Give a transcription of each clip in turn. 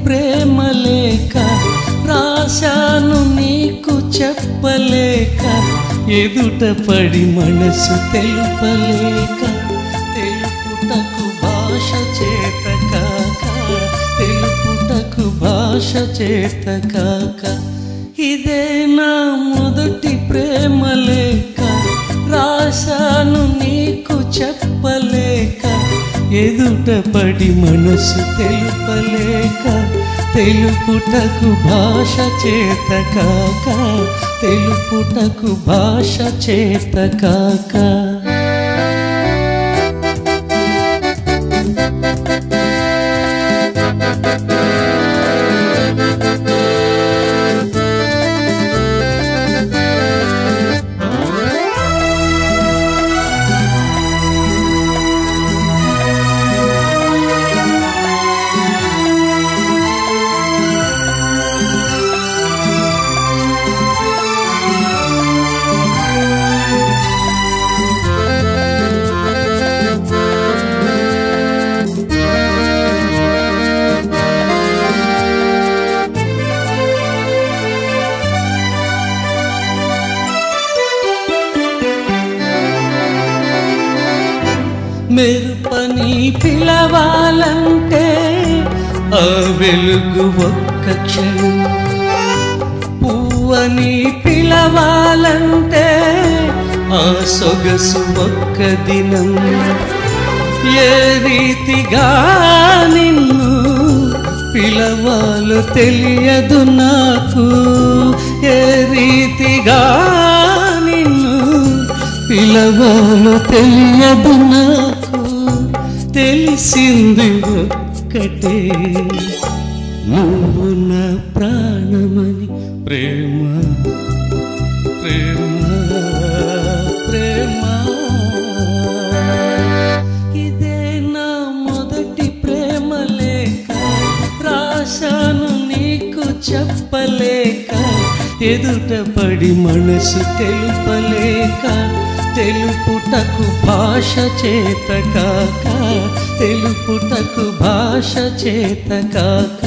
ప్రేమ లేక రాశాను నీకు చెప్పలేక ఎదుట పడి మనసు తెలుపలేక తెలుపుటకు భాష చేత కాక తెలుపుటకు భాష చేత కాక ఇదే నా మొదటి ప్రేమ లేక రాశాను నీకు చెప్పలేక ఎదుట పడి మనసు తెలుపలేక తెలుపుటకు భాష చేత కాక తెలుపుటకు భాష చేత కాక మెరుపని పిలవాలంటే ఆ వెలుగు ఒక్క క్షణం పువ్వని పిలవాలంటే ఆ సొగసు ఒక్క దినం ఏ రీతిగా నిన్ను పిలవాలో తెలియదు నాకు ఏ రీతిగా నిన్ను పిలవాలో తెలియదు నాకు తెలిసింది ఒక్కటే నువ్వు నా ప్రాణమని ప్రేమ ప్రేమ ప్రేమ ఇదే నా మొదటి ప్రేమ లేక రాశాను నీకు చెప్పలేక ఎదుట పడి మనసు తెలుపలేక తెలుపుటకు భాష చేత కాక తెలుపుటకు భాష చేత కాక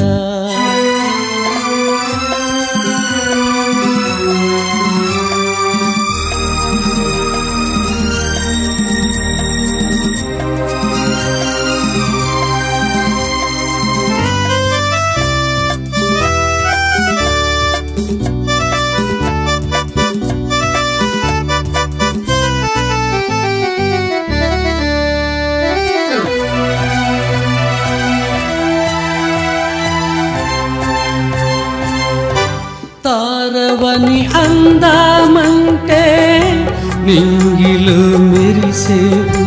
తారవని అందామంటే నింగిలో మెరిసేవు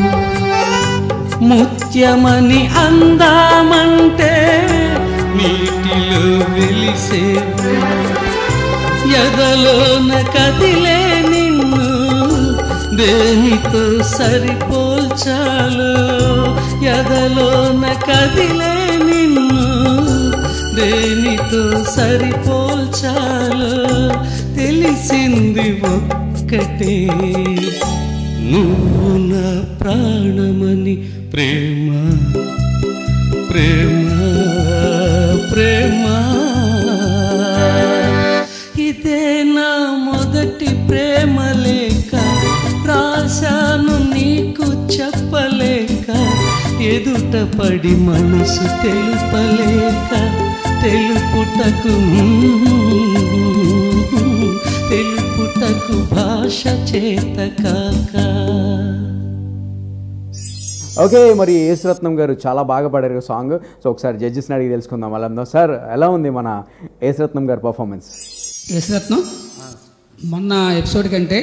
ముత్యమని అందామంటే నీటిలో వెలిసేవు ఎదలోన కదిలే నిన్ను దేనితో సరిపోల్చాలో ఎదలోన కదిలే నిన్ను దేనితో సరిపోల్చాలో తెలిసింది ఒక్కటే నువ్వు నా ప్రాణమని ప్రేమ ప్రేమ ప్రేమ ఇదే నా మొదటి ప్రేమ లేక రాశాను నీకు చెప్పలేక ఎదుట పడి మనసు తెలుపలేక తెలుపుటకు తెలుపుటకు భాష చేత కాక ఓకే, మరి యేసురత్నం గారు చాలా బాగా పాడారు సాంగ్. సో ఒకసారి జడ్జెస్ని అడిగి తెలుసుకుందాం. వాళ్ళందో సార్, ఎలా ఉంది మన యేసురత్నం గారి పర్ఫార్మెన్స్? యేసురత్నం మొన్న ఎపిసోడ్ కంటే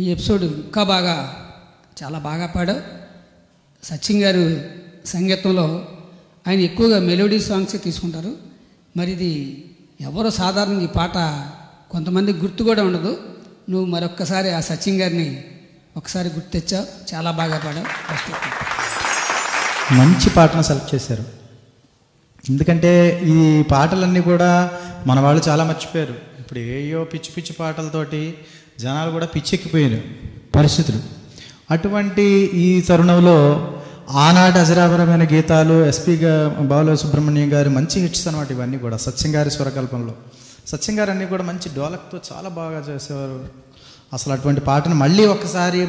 ఈ ఎపిసోడ్ ఇంకా చాలా బాగా పాడావు. సచిన్ గారు సంగీతంలో ఆయన ఎక్కువగా మెలోడీ సాంగ్సే తీసుకుంటారు. మరి ఇది ఎవరో సాధారణ ఈ పాట కొంతమందికి గుర్తు కూడా ఉండదు. నువ్వు మరొక్కసారి ఆ సచిన్ గారిని ఒకసారి గుర్తు తెచ్చావు, చాలా బాగా పాడావు. మంచి పాటను సెలెక్ట్ చేశారు. ఎందుకంటే ఈ పాటలన్నీ కూడా మన వాళ్ళు చాలా మర్చిపోయారు. ఇప్పుడు ఏయో పిచ్చి పిచ్చి పాటలతోటి జనాలు కూడా పిచ్చెక్కిపోయారు పరిస్థితులు. అటువంటి ఈ తరుణంలో ఆనాటి అజరాపరమైన గీతాలు, ఎస్పి బాలసుబ్రహ్మణ్యం గారి మంచి హిట్స్ అనమాట ఇవన్నీ కూడా. సత్యం గారి స్వరకల్పనలో సత్యం గారు అన్నీ కూడా మంచి డోలక్తో చాలా బాగా చేసేవారు. అసలు అటువంటి పాటను మళ్ళీ ఒక్కసారి